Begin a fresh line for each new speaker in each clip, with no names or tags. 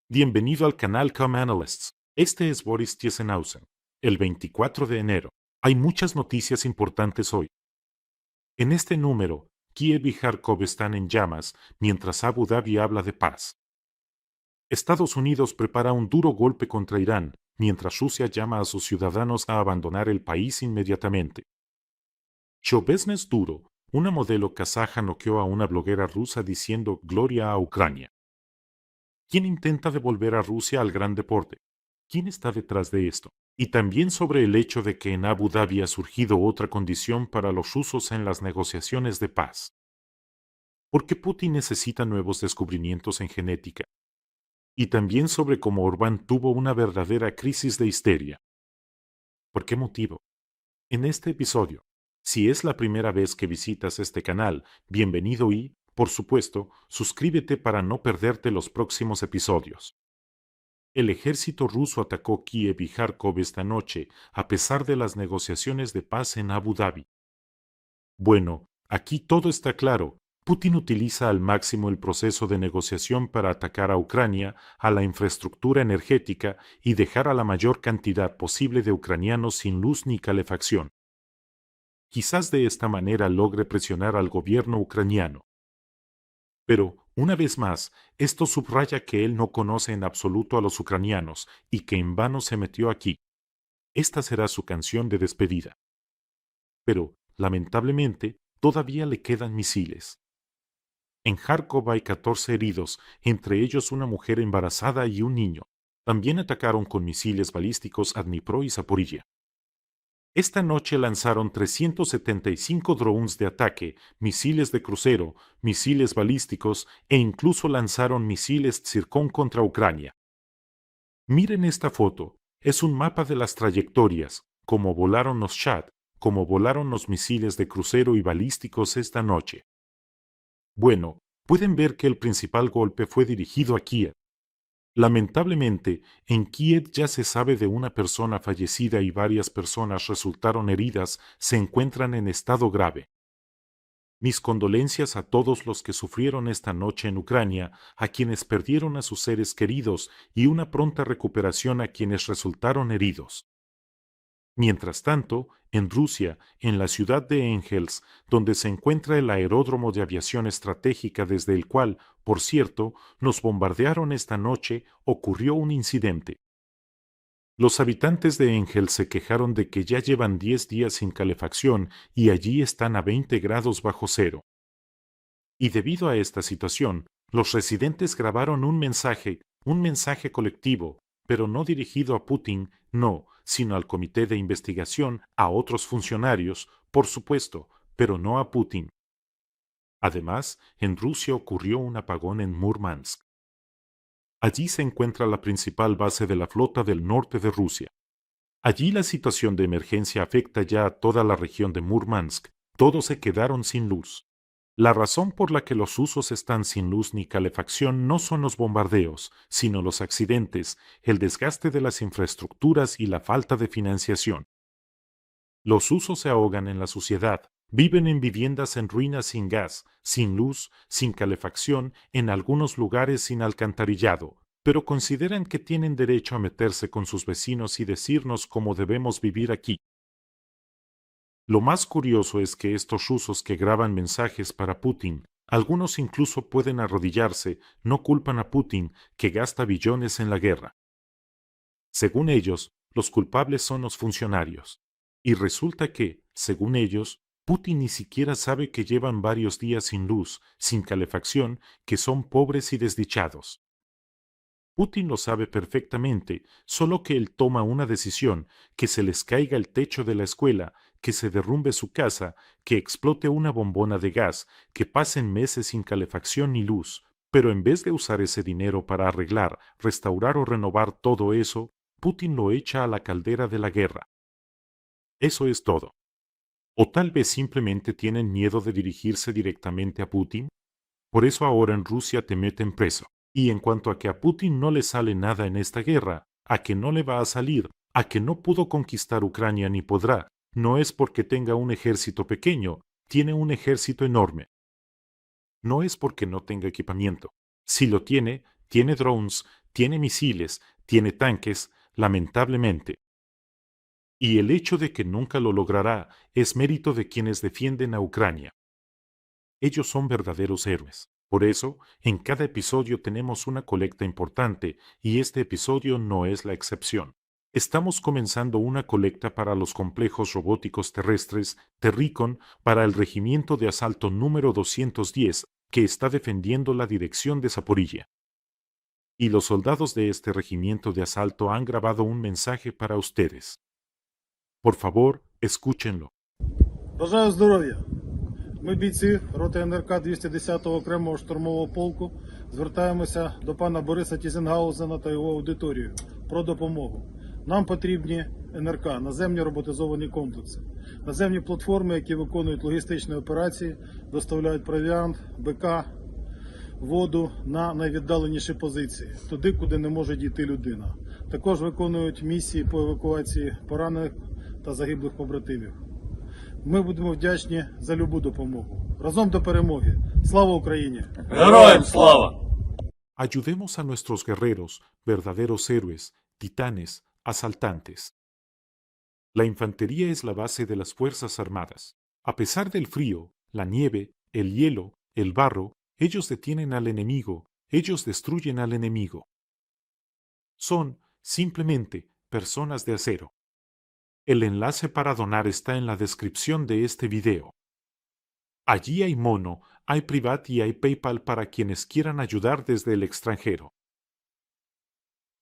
Bienvenido al canal Com Analysts. Este es Boris Tiesenhausen. El 24 de enero. Hay muchas noticias importantes hoy. En este número, Kiev y Kharkov están en llamas, mientras Abu Dhabi habla de paz. Estados Unidos prepara un duro golpe contra Irán, mientras Rusia llama a sus ciudadanos a abandonar el país inmediatamente. Show Business Duro, una modelo kazaja noqueó a una bloguera rusa diciendo «Gloria a Ucrania». ¿Quién intenta devolver a Rusia al gran deporte? ¿Quién está detrás de esto? Y también sobre el hecho de que en Abu Dhabi ha surgido otra condición para los rusos en las negociaciones de paz. ¿Por qué Putin necesita nuevos descubrimientos en genética? Y también sobre cómo Orbán tuvo una verdadera crisis de histeria. ¿Por qué motivo? En este episodio, si es la primera vez que visitas este canal, bienvenido y, por supuesto, suscríbete para no perderte los próximos episodios. El ejército ruso atacó Kiev y Kharkov esta noche, a pesar de las negociaciones de paz en Abu Dhabi. Bueno, aquí todo está claro. Putin utiliza al máximo el proceso de negociación para atacar a Ucrania, a la infraestructura energética y dejar a la mayor cantidad posible de ucranianos sin luz ni calefacción. Quizás de esta manera logre presionar al gobierno ucraniano. Pero, una vez más, esto subraya que él no conoce en absoluto a los ucranianos y que en vano se metió aquí. Esta será su canción de despedida. Pero, lamentablemente, todavía le quedan misiles. En Kharkov hay 14 heridos, entre ellos una mujer embarazada y un niño. También atacaron con misiles balísticos a Dnipro y Zaporilla. Esta noche lanzaron 375 drones de ataque, misiles de crucero, misiles balísticos e incluso lanzaron misiles Zircon contra Ucrania. Miren esta foto, es un mapa de las trayectorias, cómo volaron los Shad, cómo volaron los misiles de crucero y balísticos esta noche. Bueno, pueden ver que el principal golpe fue dirigido a Kiev. Lamentablemente, en Kiev ya se sabe de una persona fallecida y varias personas resultaron heridas, se encuentran en estado grave. Mis condolencias a todos los que sufrieron esta noche en Ucrania, a quienes perdieron a sus seres queridos y una pronta recuperación a quienes resultaron heridos. Mientras tanto, en Rusia, en la ciudad de Engels, donde se encuentra el aeródromo de aviación estratégica desde el cual, por cierto, nos bombardearon esta noche, ocurrió un incidente. Los habitantes de Engels se quejaron de que ya llevan 10 días sin calefacción y allí están a 20 grados bajo cero. Y debido a esta situación, los residentes grabaron un mensaje colectivo, pero no dirigido a Putin, no, sino al comité de investigación, a otros funcionarios, por supuesto, pero no a Putin. Además, en Rusia ocurrió un apagón en Murmansk. Allí se encuentra la principal base de la flota del norte de Rusia. Allí la situación de emergencia afecta ya a toda la región de Murmansk. Todos se quedaron sin luz. La razón por la que los rusos están sin luz ni calefacción no son los bombardeos, sino los accidentes, el desgaste de las infraestructuras y la falta de financiación. Los rusos se ahogan en la suciedad, viven en viviendas en ruinas sin gas, sin luz, sin calefacción, en algunos lugares sin alcantarillado, pero consideran que tienen derecho a meterse con sus vecinos y decirnos cómo debemos vivir aquí. Lo más curioso es que estos rusos que graban mensajes para Putin, algunos incluso pueden arrodillarse, no culpan a Putin, que gasta billones en la guerra. Según ellos, los culpables son los funcionarios. Y resulta que, según ellos, Putin ni siquiera sabe que llevan varios días sin luz, sin calefacción, que son pobres y desdichados. Putin lo sabe perfectamente, solo que él toma una decisión, que se les caiga el techo de la escuela, que se derrumbe su casa, que explote una bombona de gas, que pasen meses sin calefacción ni luz, pero en vez de usar ese dinero para arreglar, restaurar o renovar todo eso, Putin lo echa a la caldera de la guerra. Eso es todo. O tal vez simplemente tienen miedo de dirigirse directamente a Putin. Por eso ahora en Rusia te meten preso. Y en cuanto a que a Putin no le sale nada en esta guerra, a que no le va a salir, a que no pudo conquistar Ucrania ni podrá, no es porque tenga un ejército pequeño, tiene un ejército enorme. No es porque no tenga equipamiento. Si lo tiene, tiene drones, tiene misiles, tiene tanques, lamentablemente. Y el hecho de que nunca lo logrará es mérito de quienes defienden a Ucrania. Ellos son verdaderos héroes. Por eso, en cada episodio tenemos una colecta importante y este episodio no es la excepción. Estamos comenzando una colecta para los complejos robóticos terrestres Terricon para el Regimiento de Asalto número 210 que está defendiendo la dirección de Zaporilla. Y los soldados de este regimiento de asalto han grabado un mensaje para ustedes. Por favor, escúchenlo.
Бажаю здоров'я! Ми бійці роти НРК 210-го окремого штурмового полку звертаємося до пана Бориса Тізенгаузена та його аудиторію про допомогу. Нам потрібні НРК, наземні роботизовані комплекси, наземні платформи, які виконують логістичні операції, доставляють провіант, БК, воду на найвіддаленіші позиції, туди, куди не може дійти людина. Також виконують місії по евакуації поранених та загиблих побратимів. Ми будемо вдячні за любу допомогу. Разом до перемоги. Слава Україні!
¡Героям слава!
Ayudemos a nuestros guerreros, verdaderos héroes, titanes, asaltantes. La infantería es la base de las Fuerzas Armadas. A pesar del frío, la nieve, el hielo, el barro, ellos detienen al enemigo, ellos destruyen al enemigo. Son, simplemente, personas de acero. El enlace para donar está en la descripción de este video. Allí hay Mono, hay Privat y hay PayPal para quienes quieran ayudar desde el extranjero.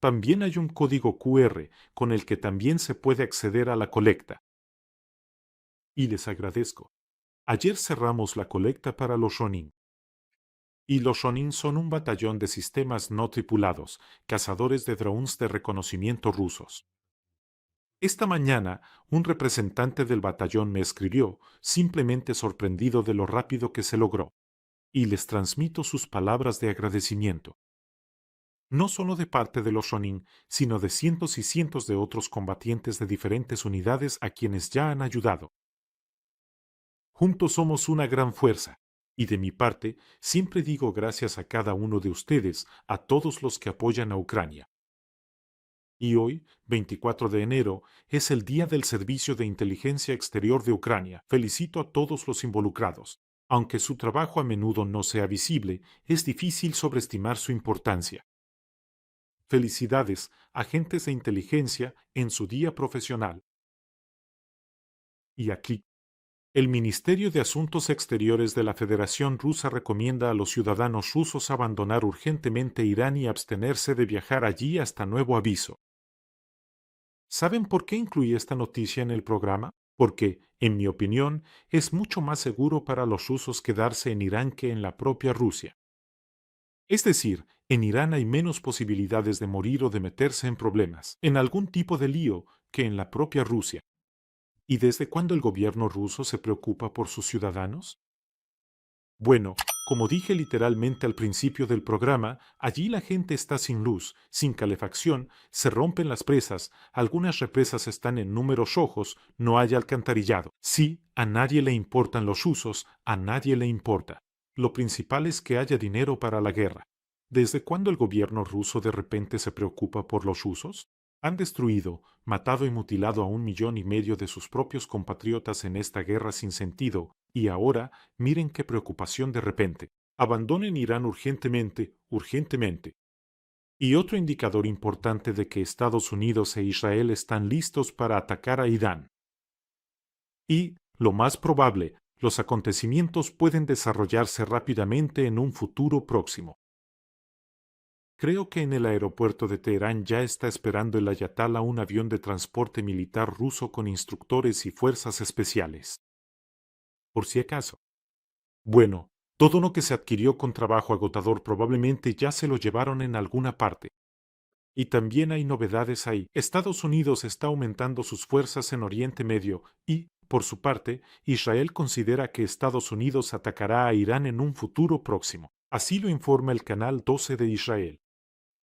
También hay un código QR con el que también se puede acceder a la colecta. Y les agradezco. Ayer cerramos la colecta para los Ronin. Y los Ronin son un batallón de sistemas no tripulados, cazadores de drones de reconocimiento rusos. Esta mañana, un representante del batallón me escribió, simplemente sorprendido de lo rápido que se logró, y les transmito sus palabras de agradecimiento. No solo de parte de los Ronin, sino de cientos y cientos de otros combatientes de diferentes unidades a quienes ya han ayudado. Juntos somos una gran fuerza, y de mi parte, siempre digo gracias a cada uno de ustedes, a todos los que apoyan a Ucrania. Y hoy, 24 de enero, es el Día del Servicio de Inteligencia Exterior de Ucrania. Felicito a todos los involucrados. Aunque su trabajo a menudo no sea visible, es difícil sobreestimar su importancia. Felicidades, agentes de inteligencia, en su día profesional. Y aquí, el Ministerio de Asuntos Exteriores de la Federación Rusa recomienda a los ciudadanos rusos abandonar urgentemente Irán y abstenerse de viajar allí hasta nuevo aviso. ¿Saben por qué incluí esta noticia en el programa? Porque, en mi opinión, es mucho más seguro para los rusos quedarse en Irán que en la propia Rusia. Es decir, en Irán hay menos posibilidades de morir o de meterse en problemas, en algún tipo de lío, que en la propia Rusia. ¿Y desde cuándo el gobierno ruso se preocupa por sus ciudadanos? Bueno, como dije literalmente al principio del programa, allí la gente está sin luz, sin calefacción, se rompen las presas, algunas represas están en números rojos, no hay alcantarillado. Sí, a nadie le importan los rusos, a nadie le importa. Lo principal es que haya dinero para la guerra. ¿Desde cuándo el gobierno ruso de repente se preocupa por los rusos? Han destruido, matado y mutilado a 1,5 millones de sus propios compatriotas en esta guerra sin sentido, y ahora, miren qué preocupación de repente. Abandonen Irán urgentemente, urgentemente. Y otro indicador importante de que Estados Unidos e Israel están listos para atacar a Irán. Y, lo más probable, los acontecimientos pueden desarrollarse rápidamente en un futuro próximo. Creo que en el aeropuerto de Teherán ya está esperando el Ayatollah un avión de transporte militar ruso con instructores y fuerzas especiales. Por si acaso. Bueno, todo lo que se adquirió con trabajo agotador probablemente ya se lo llevaron en alguna parte. Y también hay novedades ahí. Estados Unidos está aumentando sus fuerzas en Oriente Medio y, por su parte, Israel considera que Estados Unidos atacará a Irán en un futuro próximo. Así lo informa el Canal 12 de Israel.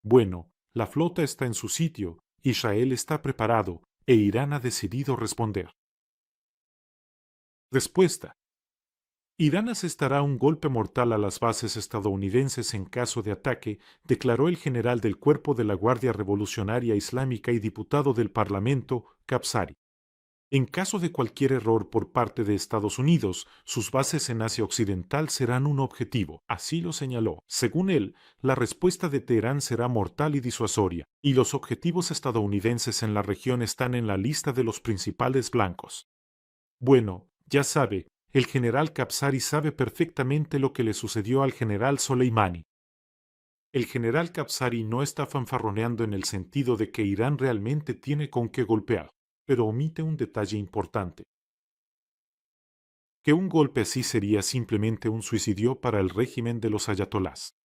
Bueno, la flota está en su sitio, Israel está preparado, e Irán ha decidido responder. Respuesta. Irán asestará un golpe mortal a las bases estadounidenses en caso de ataque, declaró el general del Cuerpo de la Guardia Revolucionaria Islámica y diputado del Parlamento, Kabsari. En caso de cualquier error por parte de Estados Unidos, sus bases en Asia Occidental serán un objetivo, así lo señaló. Según él, la respuesta de Teherán será mortal y disuasoria, y los objetivos estadounidenses en la región están en la lista de los principales blancos. Bueno, ya sabe, el general Kabsari sabe perfectamente lo que le sucedió al general Soleimani. El general Kabsari no está fanfarroneando en el sentido de que Irán realmente tiene con qué golpear, pero omite un detalle importante. Que un golpe así sería simplemente un suicidio para el régimen de los ayatolás.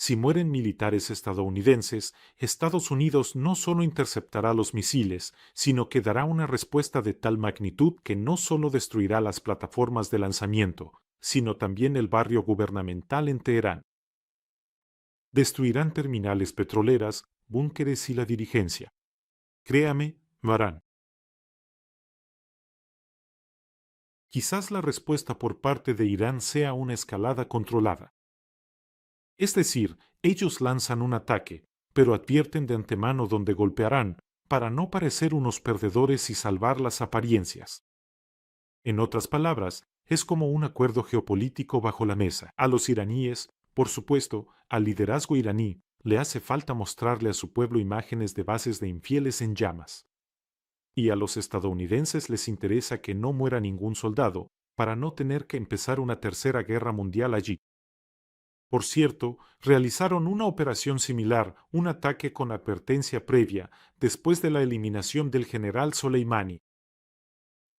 Si mueren militares estadounidenses, Estados Unidos no solo interceptará los misiles, sino que dará una respuesta de tal magnitud que no solo destruirá las plataformas de lanzamiento, sino también el barrio gubernamental en Teherán. Destruirán terminales petroleras, búnkeres y la dirigencia. Créame, lo harán. Quizás la respuesta por parte de Irán sea una escalada controlada. Es decir, ellos lanzan un ataque, pero advierten de antemano dónde golpearán, para no parecer unos perdedores y salvar las apariencias. En otras palabras, es como un acuerdo geopolítico bajo la mesa. A los iraníes, por supuesto, al liderazgo iraní, le hace falta mostrarle a su pueblo imágenes de bases de infieles en llamas. Y a los estadounidenses les interesa que no muera ningún soldado, para no tener que empezar una tercera guerra mundial allí. Por cierto, realizaron una operación similar, un ataque con advertencia previa, después de la eliminación del general Soleimani.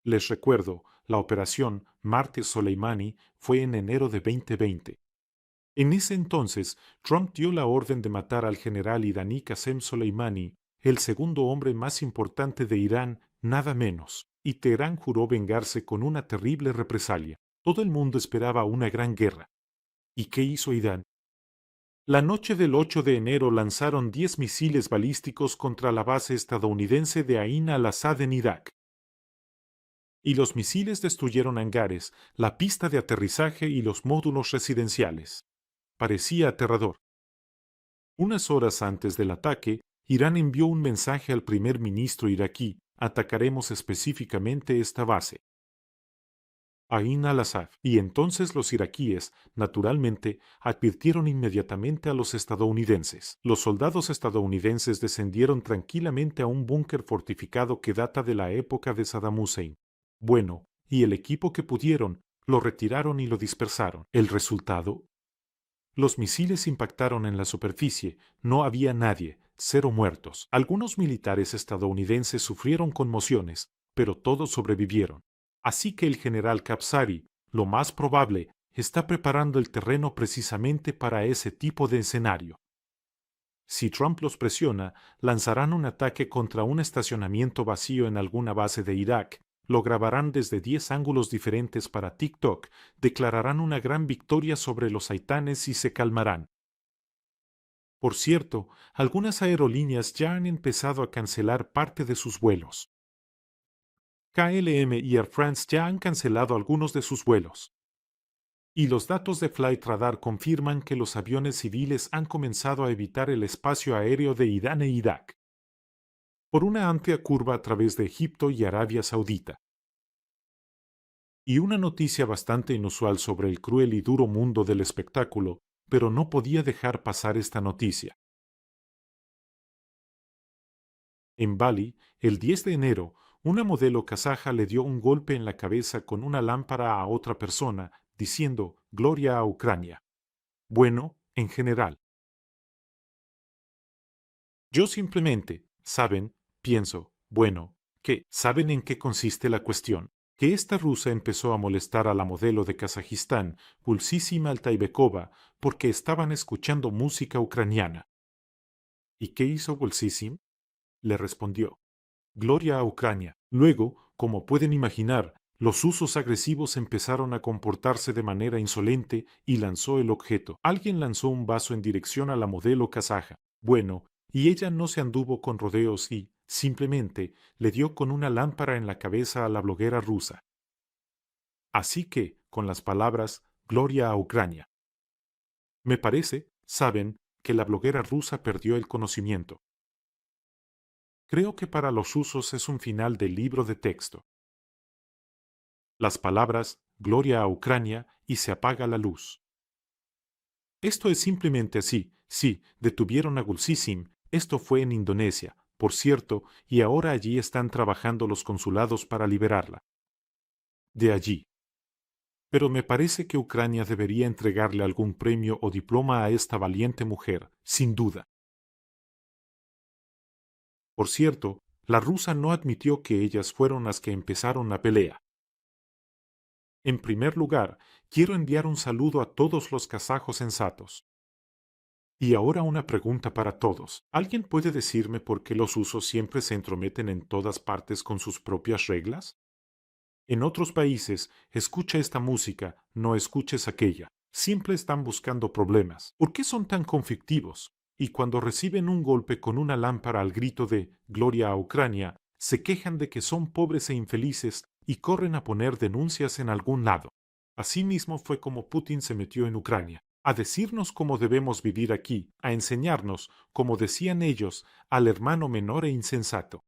Les recuerdo, la operación Mártir Soleimani fue en enero de 2020. En ese entonces, Trump dio la orden de matar al general iraní Qasem Soleimani, el segundo hombre más importante de Irán, nada menos, y Teherán juró vengarse con una terrible represalia. Todo el mundo esperaba una gran guerra. ¿Y qué hizo Irán? La noche del 8 de enero lanzaron 10 misiles balísticos contra la base estadounidense de Ain al-Assad en Irak. Y los misiles destruyeron hangares, la pista de aterrizaje y los módulos residenciales. Parecía aterrador. Unas horas antes del ataque, Irán envió un mensaje al primer ministro iraquí: atacaremos específicamente esta base. Ain al-Assad. Y entonces los iraquíes, naturalmente, advirtieron inmediatamente a los estadounidenses. Los soldados estadounidenses descendieron tranquilamente a un búnker fortificado que data de la época de Saddam Hussein. Bueno, y el equipo que pudieron, lo retiraron y lo dispersaron. ¿El resultado? Los misiles impactaron en la superficie, no había nadie, 0 muertos. Algunos militares estadounidenses sufrieron conmociones, pero todos sobrevivieron. Así que el general Kabsari, lo más probable, está preparando el terreno precisamente para ese tipo de escenario. Si Trump los presiona, lanzarán un ataque contra un estacionamiento vacío en alguna base de Irak, lo grabarán desde 10 ángulos diferentes para TikTok, declararán una gran victoria sobre los haitanes y se calmarán. Por cierto, algunas aerolíneas ya han empezado a cancelar parte de sus vuelos. KLM y Air France ya han cancelado algunos de sus vuelos. Y los datos de Flight Radar confirman que los aviones civiles han comenzado a evitar el espacio aéreo de Irán e Irak, por una amplia curva a través de Egipto y Arabia Saudita. Y una noticia bastante inusual sobre el cruel y duro mundo del espectáculo, pero no podía dejar pasar esta noticia. En Bali, el 10 de enero, una modelo kazaja le dio un golpe en la cabeza con una lámpara a otra persona, diciendo «Gloria a Ucrania». Bueno, en general. Yo simplemente, ¿saben? Pienso, bueno, que, ¿saben en qué consiste la cuestión? Que esta rusa empezó a molestar a la modelo de Kazajistán, Pulsísima Altaibekova, porque estaban escuchando música ucraniana. ¿Y qué hizo Pulsísim? Le respondió: «Gloria a Ucrania». Luego, como pueden imaginar, los usos agresivos empezaron a comportarse de manera insolente y lanzó el objeto. Alguien lanzó un vaso en dirección a la modelo kazaja. Bueno, y ella no se anduvo con rodeos y, simplemente, le dio con una lámpara en la cabeza a la bloguera rusa. Así que, con las palabras Gloria a Ucrania. Me parece, saben, que la bloguera rusa perdió el conocimiento. Creo que para los usos es un final del libro de texto. Las palabras Gloria a Ucrania y se apaga la luz. Esto es simplemente así. Sí, detuvieron a Gulsisim. Esto fue en Indonesia, por cierto, y ahora allí están trabajando los consulados para liberarla. De allí. Pero me parece que Ucrania debería entregarle algún premio o diploma a esta valiente mujer, sin duda. Por cierto, la rusa no admitió que ellas fueron las que empezaron la pelea. En primer lugar, quiero enviar un saludo a todos los kazajos sensatos. Y ahora una pregunta para todos. ¿Alguien puede decirme por qué los usos siempre se entrometen en todas partes con sus propias reglas? En otros países, escucha esta música, no escuches aquella. Siempre están buscando problemas. ¿Por qué son tan conflictivos? Y cuando reciben un golpe con una lámpara al grito de Gloria a Ucrania, se quejan de que son pobres e infelices y corren a poner denuncias en algún lado. Asimismo fue como Putin se metió en Ucrania, a decirnos cómo debemos vivir aquí, a enseñarnos, como decían ellos, al hermano menor e insensato.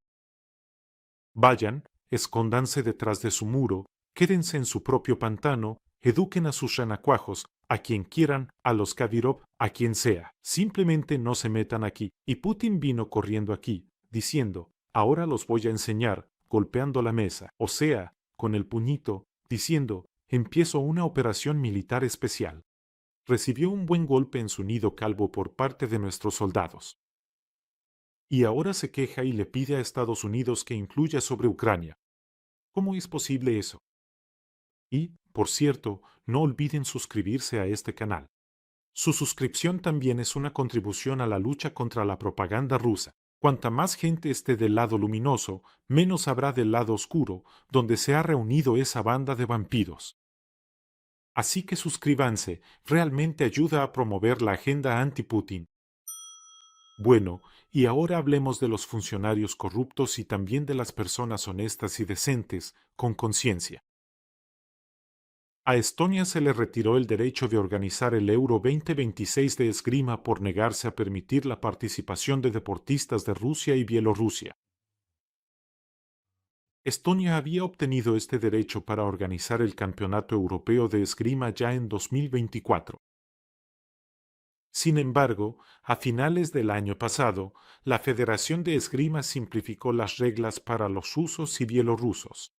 Vayan, escóndanse detrás de su muro, quédense en su propio pantano, eduquen a sus renacuajos, a quien quieran, a los Kadyrov, a quien sea. Simplemente no se metan aquí. Y Putin vino corriendo aquí, diciendo, ahora los voy a enseñar, golpeando la mesa, o sea, con el puñito, diciendo, empiezo una operación militar especial. Recibió un buen golpe en su nido calvo por parte de nuestros soldados. Y ahora se queja y le pide a Estados Unidos que incluya sobre Ucrania. ¿Cómo es posible eso? Y, por cierto, no olviden suscribirse a este canal. Su suscripción también es una contribución a la lucha contra la propaganda rusa. Cuanta más gente esté del lado luminoso, menos habrá del lado oscuro, donde se ha reunido esa banda de vampiros. Así que suscríbanse, realmente ayuda a promover la agenda anti-Putin. Bueno, y ahora hablemos de los funcionarios corruptos y también de las personas honestas y decentes, con conciencia. A Estonia se le retiró el derecho de organizar el Euro 2026 de esgrima por negarse a permitir la participación de deportistas de Rusia y Bielorrusia. Estonia había obtenido este derecho para organizar el Campeonato Europeo de Esgrima ya en 2024. Sin embargo, a finales del año pasado, la Federación de Esgrima simplificó las reglas para los rusos y bielorrusos.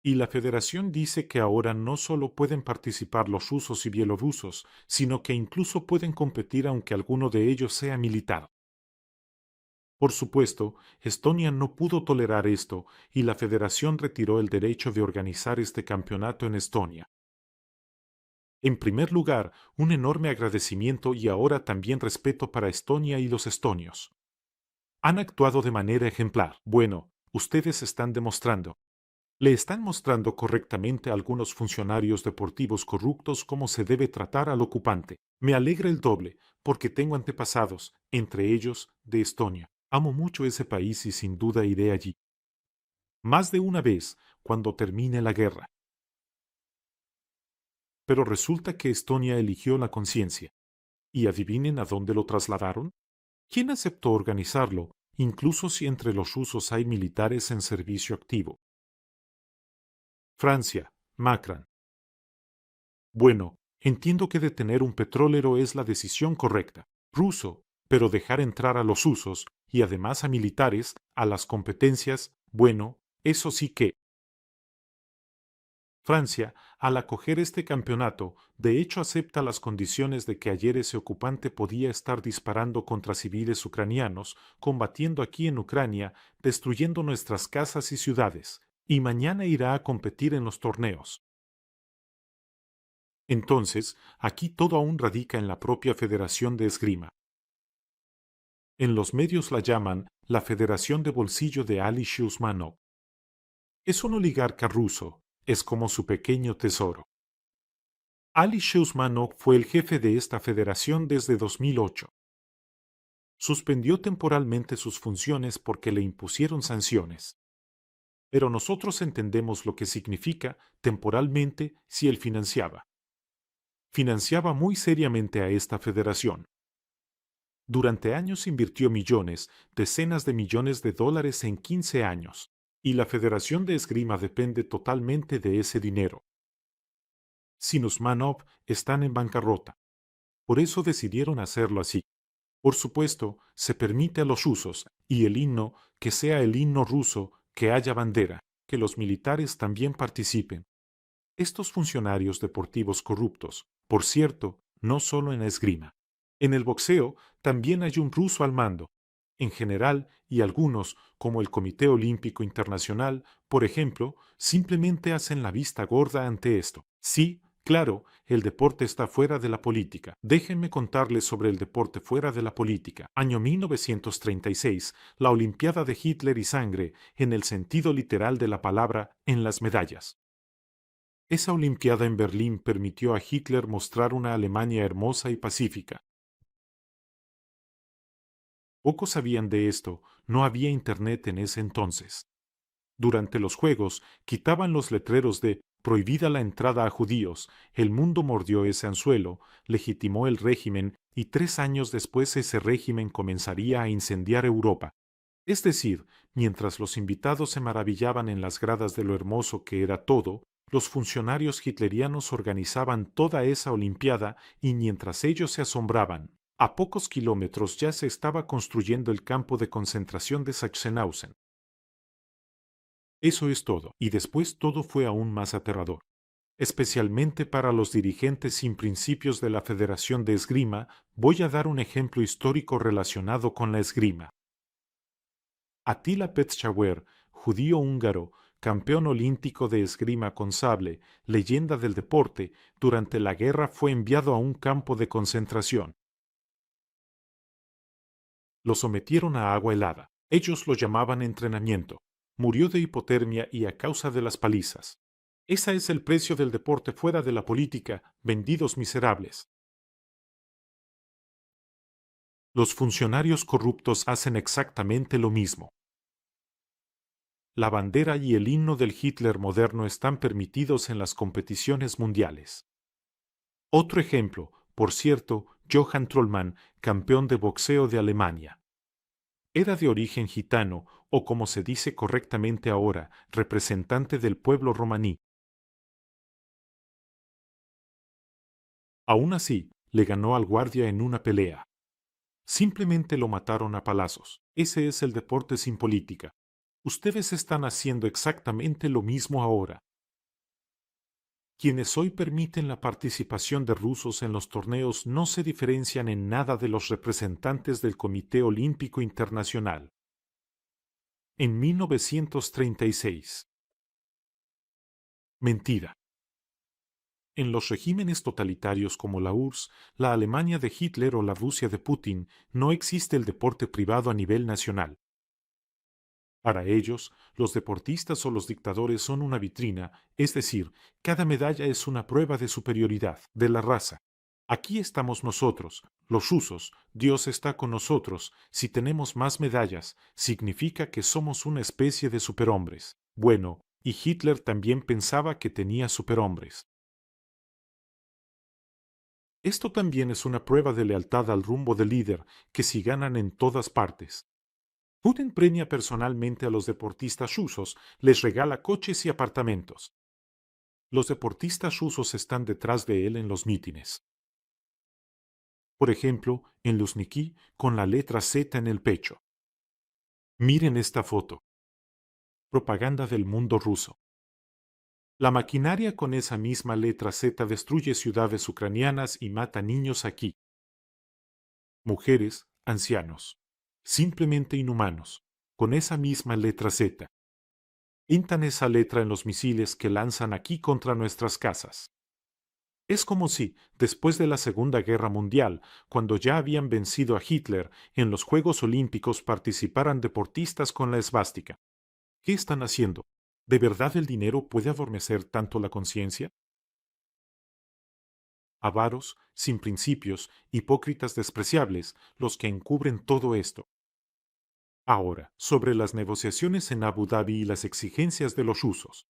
Y la Federación dice que ahora no solo pueden participar los rusos y bielorrusos, sino que incluso pueden competir aunque alguno de ellos sea militar. Por supuesto, Estonia no pudo tolerar esto y la Federación retiró el derecho de organizar este campeonato en Estonia. En primer lugar, un enorme agradecimiento y ahora también respeto para Estonia y los estonios. Han actuado de manera ejemplar. Bueno, ustedes están demostrando. Le están mostrando correctamente a algunos funcionarios deportivos corruptos cómo se debe tratar al ocupante. Me alegra el doble, porque tengo antepasados, entre ellos, de Estonia. Amo mucho ese país y sin duda iré allí. Más de una vez, cuando termine la guerra. Pero resulta que Estonia eligió la conciencia. ¿Y adivinen a dónde lo trasladaron? ¿Quién aceptó organizarlo, incluso si entre los rusos hay militares en servicio activo? Francia, Macron. Bueno, entiendo que detener un petrolero es la decisión correcta, ruso, pero dejar entrar a los usos, y además a militares, a las competencias, bueno, eso sí que. Francia, al acoger este campeonato, de hecho acepta las condiciones de que ayer ese ocupante podía estar disparando contra civiles ucranianos, combatiendo aquí en Ucrania, destruyendo nuestras casas y ciudades, y mañana irá a competir en los torneos. Entonces, aquí todo aún radica en la propia Federación de Esgrima. En los medios la llaman la Federación de Bolsillo de Ali Usmanov. Es un oligarca ruso, es como su pequeño tesoro. Ali Usmanov fue el jefe de esta federación desde 2008. Suspendió temporalmente sus funciones porque le impusieron sanciones. pero nosotros entendemos lo que significa temporalmente si él financiaba. Financiaba muy seriamente a esta federación. Durante años invirtió millones, decenas de millones de dólares en 15 años, y la Federación de Esgrima depende totalmente de ese dinero. Sin Usmanov están en bancarrota. Por eso decidieron hacerlo así. Por supuesto, se permite a los rusos, y el himno, que sea el himno ruso, que haya bandera, que los militares también participen. Estos funcionarios deportivos corruptos, por cierto, no solo en la esgrima. En el boxeo también hay un ruso al mando. En general, y algunos, como el Comité Olímpico Internacional, por ejemplo, simplemente hacen la vista gorda ante esto. Sí, claro, el deporte está fuera de la política. Déjenme contarles sobre el deporte fuera de la política. Año 1936, la Olimpiada de Hitler y sangre, en el sentido literal de la palabra, en las medallas. Esa Olimpiada en Berlín permitió a Hitler mostrar una Alemania hermosa y pacífica. Pocos sabían de esto, no había internet en ese entonces. Durante los Juegos quitaban los letreros de prohibida la entrada a judíos, el mundo mordió ese anzuelo, legitimó el régimen y 3 años después ese régimen comenzaría a incendiar Europa. Es decir, mientras los invitados se maravillaban en las gradas de lo hermoso que era todo, los funcionarios hitlerianos organizaban toda esa Olimpiada y mientras ellos se asombraban, a pocos kilómetros ya se estaba construyendo el campo de concentración de Sachsenhausen. Eso es todo, y después todo fue aún más aterrador, especialmente para los dirigentes sin principios de la Federación de Esgrima. Voy a dar un ejemplo histórico relacionado con la esgrima. Attila Petschauer, judío húngaro, campeón olímpico de esgrima con sable, leyenda del deporte, durante la guerra fue enviado a un campo de concentración. Lo sometieron a agua helada. Ellos lo llamaban entrenamiento. Murió de hipotermia y a causa de las palizas. Ese es el precio del deporte fuera de la política, vendidos miserables. Los funcionarios corruptos hacen exactamente lo mismo. La bandera y el himno del Hitler moderno están permitidos en las competiciones mundiales. Otro ejemplo, por cierto, Johann Trollmann, campeón de boxeo de Alemania. Era de origen gitano, o como se dice correctamente ahora, representante del pueblo romaní. Aún así, le ganó al guardia en una pelea. Simplemente lo mataron a palazos. Ese es el deporte sin política. Ustedes están haciendo exactamente lo mismo ahora. Quienes hoy permiten la participación de rusos en los torneos no se diferencian en nada de los representantes del Comité Olímpico Internacional. En 1936. Mentira. En los regímenes totalitarios como la URSS, la Alemania de Hitler o la Rusia de Putin, no existe el deporte privado a nivel nacional. Para ellos, los deportistas o los dictadores son una vitrina, es decir, cada medalla es una prueba de superioridad de la raza. Aquí estamos nosotros, los rusos, Dios está con nosotros, si tenemos más medallas, significa que somos una especie de superhombres. Bueno, y Hitler también pensaba que tenía superhombres. Esto también es una prueba de lealtad al rumbo del líder, que si ganan en todas partes. Putin premia personalmente a los deportistas rusos, les regala coches y apartamentos. Los deportistas rusos están detrás de él en los mítines. Por ejemplo, en Luzhniki, con la letra Z en el pecho. Miren esta foto. Propaganda del mundo ruso. La maquinaria con esa misma letra Z destruye ciudades ucranianas y mata niños aquí. Mujeres, ancianos. Simplemente inhumanos. Con esa misma letra Z. Pintan esa letra en los misiles que lanzan aquí contra nuestras casas. Es como si, después de la Segunda Guerra Mundial, cuando ya habían vencido a Hitler, en los Juegos Olímpicos participaran deportistas con la esvástica. ¿Qué están haciendo? ¿De verdad el dinero puede adormecer tanto la conciencia? Avaros, sin principios, hipócritas despreciables, los que encubren todo esto. Ahora, sobre las negociaciones en Abu Dhabi y las exigencias de los rusos.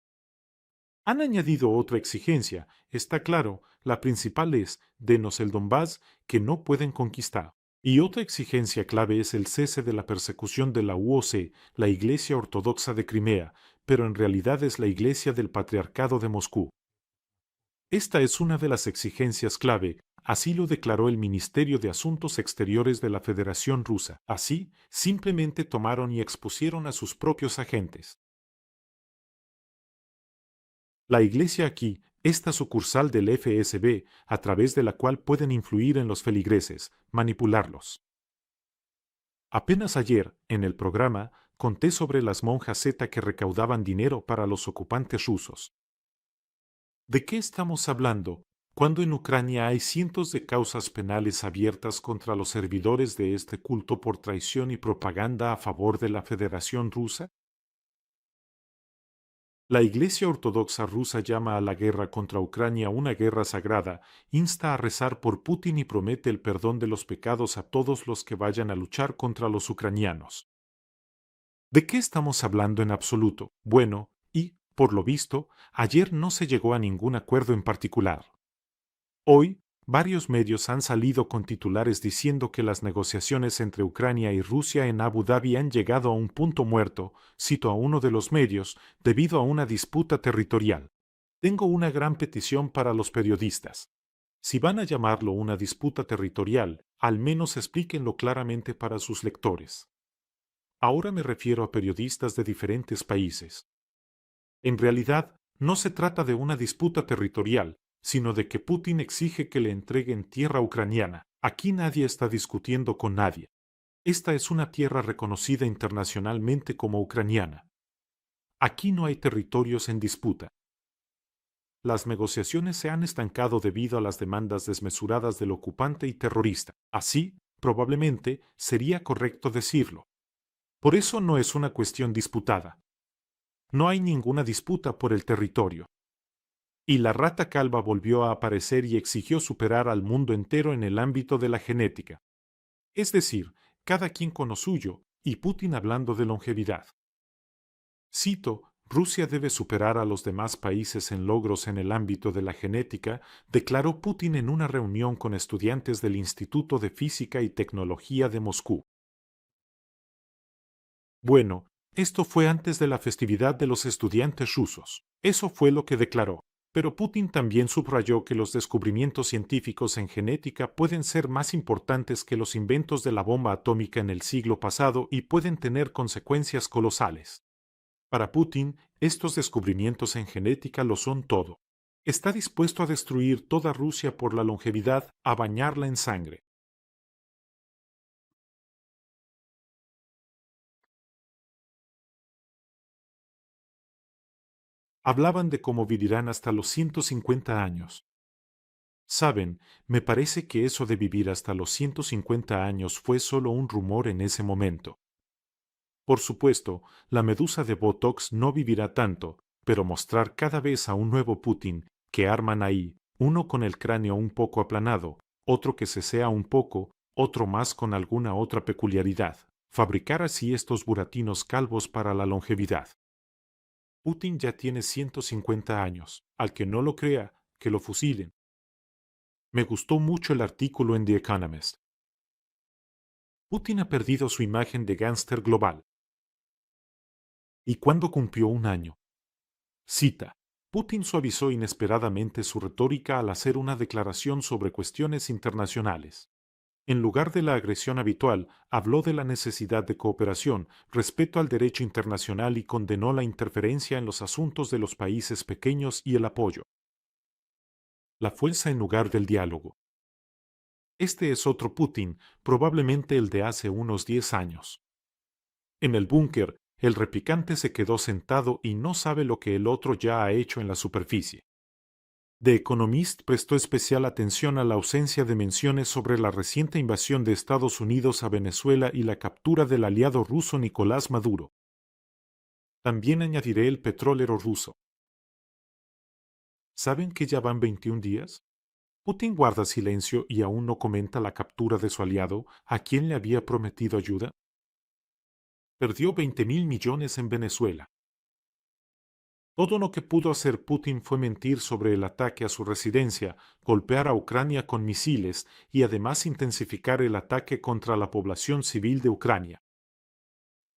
Han añadido otra exigencia, está claro, la principal es, denos el Donbass, que no pueden conquistar. Y otra exigencia clave es el cese de la persecución de la UOC, la Iglesia Ortodoxa de Crimea, pero en realidad es la Iglesia del Patriarcado de Moscú. Esta es una de las exigencias clave, así lo declaró el Ministerio de Asuntos Exteriores de la Federación Rusa. Así, simplemente tomaron y expusieron a sus propios agentes. La Iglesia aquí, esta sucursal del FSB, a través de la cual pueden influir en los feligreses, manipularlos. Apenas ayer, en el programa, conté sobre las monjas Z que recaudaban dinero para los ocupantes rusos. ¿De qué estamos hablando cuando en Ucrania hay cientos de causas penales abiertas contra los servidores de este culto por traición y propaganda a favor de la Federación Rusa? La Iglesia Ortodoxa rusa llama a la guerra contra Ucrania una guerra sagrada, insta a rezar por Putin y promete el perdón de los pecados a todos los que vayan a luchar contra los ucranianos. ¿De qué estamos hablando en absoluto? Bueno, y, por lo visto, ayer no se llegó a ningún acuerdo en particular. Hoy, varios medios han salido con titulares diciendo que las negociaciones entre Ucrania y Rusia en Abu Dhabi han llegado a un punto muerto, cito a uno de los medios, debido a una disputa territorial. Tengo una gran petición para los periodistas. Si van a llamarlo una disputa territorial, al menos explíquenlo claramente para sus lectores. Ahora me refiero a periodistas de diferentes países. En realidad, no se trata de una disputa territorial, sino de que Putin exige que le entreguen tierra ucraniana. Aquí nadie está discutiendo con nadie. Esta es una tierra reconocida internacionalmente como ucraniana. Aquí no hay territorios en disputa. Las negociaciones se han estancado debido a las demandas desmesuradas del ocupante y terrorista. Así, probablemente, sería correcto decirlo. Por eso no es una cuestión disputada. No hay ninguna disputa por el territorio. Y la rata calva volvió a aparecer y exigió superar al mundo entero en el ámbito de la genética. Es decir, cada quien con lo suyo, y Putin hablando de longevidad. Cito, Rusia debe superar a los demás países en logros en el ámbito de la genética, declaró Putin en una reunión con estudiantes del Instituto de Física y Tecnología de Moscú. Bueno, esto fue antes de la festividad de los estudiantes rusos. Eso fue lo que declaró. Pero Putin también subrayó que los descubrimientos científicos en genética pueden ser más importantes que los inventos de la bomba atómica en el siglo pasado y pueden tener consecuencias colosales. Para Putin, estos descubrimientos en genética lo son todo. Está dispuesto a destruir toda Rusia por la longevidad, a bañarla en sangre. Hablaban de cómo vivirán hasta los 150 años. Saben, me parece que eso de vivir hasta los 150 años fue solo un rumor en ese momento. Por supuesto, la medusa de Botox no vivirá tanto, pero mostrar cada vez a un nuevo Putin que arman ahí, uno con el cráneo un poco aplanado, otro que se sea un poco, otro más con alguna otra peculiaridad, fabricar así estos buratinos calvos para la longevidad. Putin ya tiene 150 años, al que no lo crea, que lo fusilen. Me gustó mucho el artículo en The Economist. Putin ha perdido su imagen de gángster global. ¿Y cuándo cumplió un año? Cita. Putin suavizó inesperadamente su retórica al hacer una declaración sobre cuestiones internacionales. En lugar de la agresión habitual, habló de la necesidad de cooperación, respeto al derecho internacional y condenó la interferencia en los asuntos de los países pequeños y el apoyo. La fuerza en lugar del diálogo. Este es otro Putin, probablemente el de hace unos 10 años. En el búnker, el replicante se quedó sentado y no sabe lo que el otro ya ha hecho en la superficie. The Economist prestó especial atención a la ausencia de menciones sobre la reciente invasión de Estados Unidos a Venezuela y la captura del aliado ruso Nicolás Maduro. También añadiré el petróleo ruso. ¿Saben que ya van 21 días? Putin guarda silencio y aún no comenta la captura de su aliado, a quien le había prometido ayuda. Perdió 20.000 millones en Venezuela. Todo lo que pudo hacer Putin fue mentir sobre el ataque a su residencia, golpear a Ucrania con misiles y además intensificar el ataque contra la población civil de Ucrania.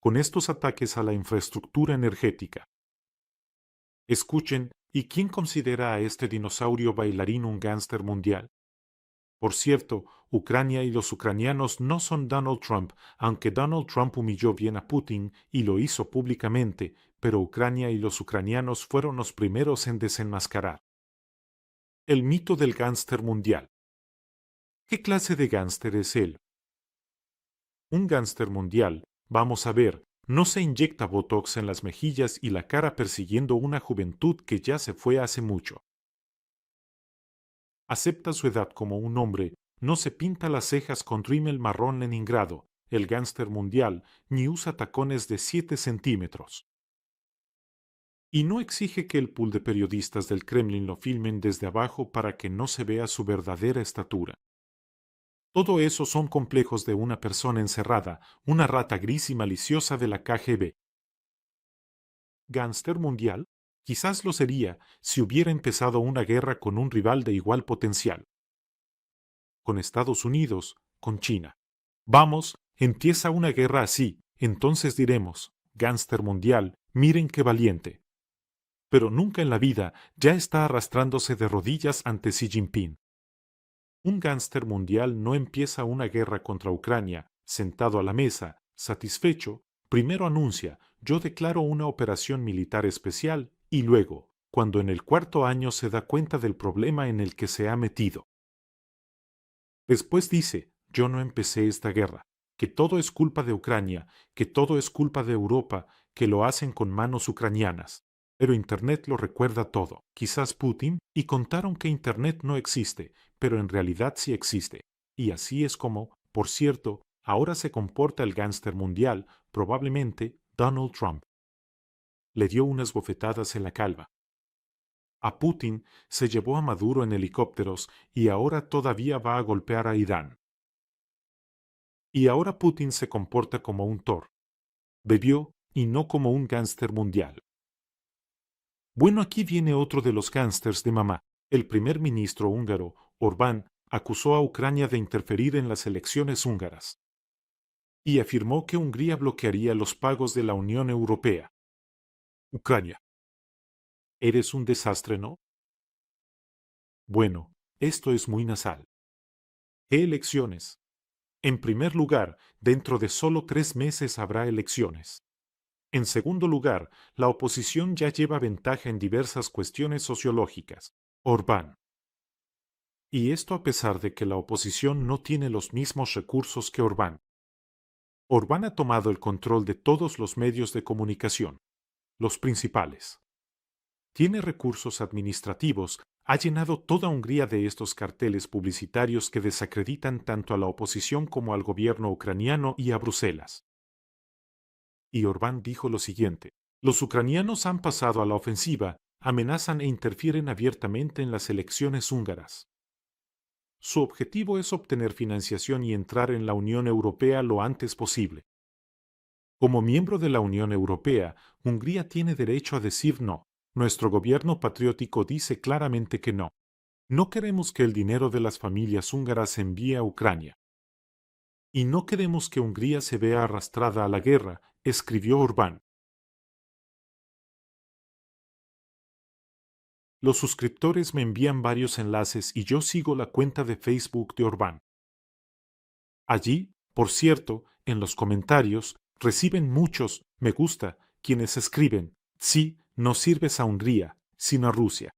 Con estos ataques a la infraestructura energética. Escuchen, ¿y quién considera a este dinosaurio bailarín un gánster mundial? Por cierto, Ucrania y los ucranianos no son Donald Trump, aunque Donald Trump humilló bien a Putin y lo hizo públicamente, pero Ucrania y los ucranianos fueron los primeros en desenmascarar. El mito del gánster mundial. ¿Qué clase de gánster es él? Un gánster mundial, vamos a ver, no se inyecta botox en las mejillas y la cara persiguiendo una juventud que ya se fue hace mucho. Acepta su edad como un hombre, no se pinta las cejas con rímel marrón Leningrado, el gánster mundial, ni usa tacones de 7 centímetros. Y no exige que el pool de periodistas del Kremlin lo filmen desde abajo para que no se vea su verdadera estatura. Todo eso son complejos de una persona encerrada, una rata gris y maliciosa de la KGB. ¿Gánster mundial? Quizás lo sería si hubiera empezado una guerra con un rival de igual potencial. Con Estados Unidos, con China. Vamos, empieza una guerra así, entonces diremos, gánster mundial, miren qué valiente. Pero nunca en la vida ya está arrastrándose de rodillas ante Xi Jinping. Un gánster mundial no empieza una guerra contra Ucrania, sentado a la mesa, satisfecho, primero anuncia, yo declaro una operación militar especial, y luego, cuando en el cuarto año se da cuenta del problema en el que se ha metido. Después dice, yo no empecé esta guerra, que todo es culpa de Ucrania, que todo es culpa de Europa, que lo hacen con manos ucranianas. Pero Internet lo recuerda todo, quizás Putin, y contaron que Internet no existe, pero en realidad sí existe. Y así es como, por cierto, ahora se comporta el gánster mundial, probablemente Donald Trump. Le dio unas bofetadas en la calva. A Putin se llevó a Maduro en helicópteros y ahora todavía va a golpear a Irán. Y ahora Putin se comporta como un Thor. Bebió y no como un gánster mundial. Bueno, aquí viene otro de los gángsters de mamá. El primer ministro húngaro, Orbán, acusó a Ucrania de interferir en las elecciones húngaras. Y afirmó que Hungría bloquearía los pagos de la Unión Europea. Ucrania. Eres un desastre, ¿no? Bueno, esto es muy nasal. ¿Qué elecciones? En primer lugar, dentro de solo 3 meses habrá elecciones. En segundo lugar, la oposición ya lleva ventaja en diversas cuestiones sociológicas. Orbán. Y esto a pesar de que la oposición no tiene los mismos recursos que Orbán. Orbán ha tomado el control de todos los medios de comunicación, los principales. Tiene recursos administrativos, ha llenado toda Hungría de estos carteles publicitarios que desacreditan tanto a la oposición como al gobierno ucraniano y a Bruselas. Y Orbán dijo lo siguiente, los ucranianos han pasado a la ofensiva, amenazan e interfieren abiertamente en las elecciones húngaras. Su objetivo es obtener financiación y entrar en la Unión Europea lo antes posible. Como miembro de la Unión Europea, Hungría tiene derecho a decir no. Nuestro gobierno patriótico dice claramente que no. No queremos que el dinero de las familias húngaras se envíe a Ucrania. Y no queremos que Hungría se vea arrastrada a la guerra, escribió Orbán. Los suscriptores me envían varios enlaces y yo sigo la cuenta de Facebook de Orbán. Allí, por cierto, en los comentarios, reciben muchos me gusta quienes escriben, sí, no sirves a Hungría, sino a Rusia.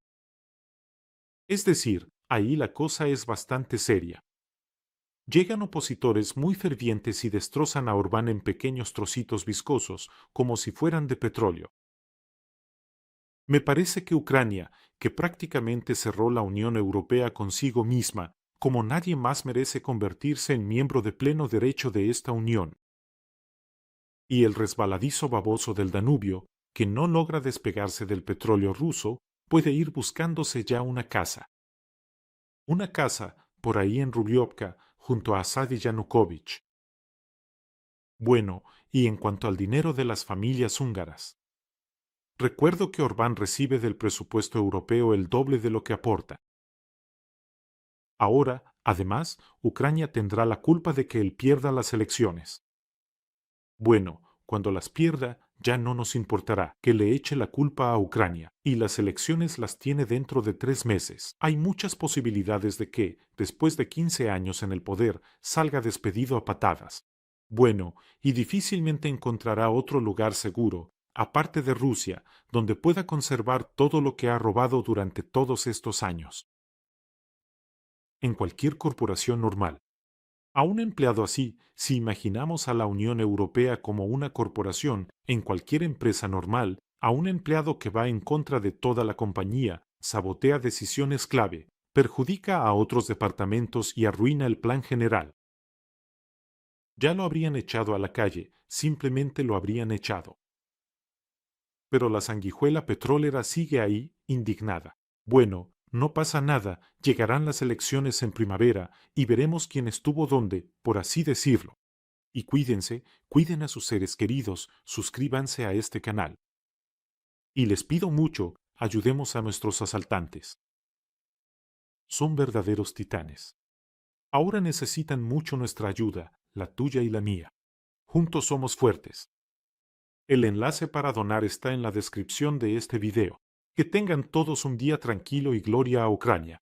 Es decir, ahí la cosa es bastante seria. Llegan opositores muy fervientes y destrozan a Orbán en pequeños trocitos viscosos, como si fueran de petróleo. Me parece que Ucrania, que prácticamente cerró la Unión Europea consigo misma, como nadie más merece convertirse en miembro de pleno derecho de esta Unión. Y el resbaladizo baboso del Danubio, que no logra despegarse del petróleo ruso, puede ir buscándose ya una casa. Una casa por ahí en Ruliovka, junto a Asad y Yanukovych. Bueno, Y en cuanto al dinero de las familias húngaras, recuerdo que Orbán recibe del presupuesto europeo el doble de lo que aporta. Ahora, además, Ucrania tendrá la culpa de que él pierda las elecciones. Bueno, cuando las pierda, ya no nos importará que le eche la culpa a Ucrania, y las elecciones las tiene dentro de 3 meses. Hay muchas posibilidades de que, después de 15 años en el poder, salga despedido a patadas. Bueno, y difícilmente encontrará otro lugar seguro, aparte de Rusia, donde pueda conservar todo lo que ha robado durante todos estos años. En cualquier corporación normal, a un empleado así, si imaginamos a la Unión Europea como una corporación, en cualquier empresa normal, a un empleado que va en contra de toda la compañía, sabotea decisiones clave, perjudica a otros departamentos y arruina el plan general. Ya lo habrían echado a la calle, simplemente lo habrían echado. Pero la sanguijuela petrolera sigue ahí, indignada. Bueno, no pasa nada, llegarán las elecciones en primavera y veremos quién estuvo dónde, por así decirlo. Y cuídense, cuiden a sus seres queridos, suscríbanse a este canal. Y les pido mucho, ayudemos a nuestros asaltantes. Son verdaderos titanes. Ahora necesitan mucho nuestra ayuda, la tuya y la mía. Juntos somos fuertes. El enlace para donar está en la descripción de este video. Que tengan todos un día tranquilo y gloria a Ucrania.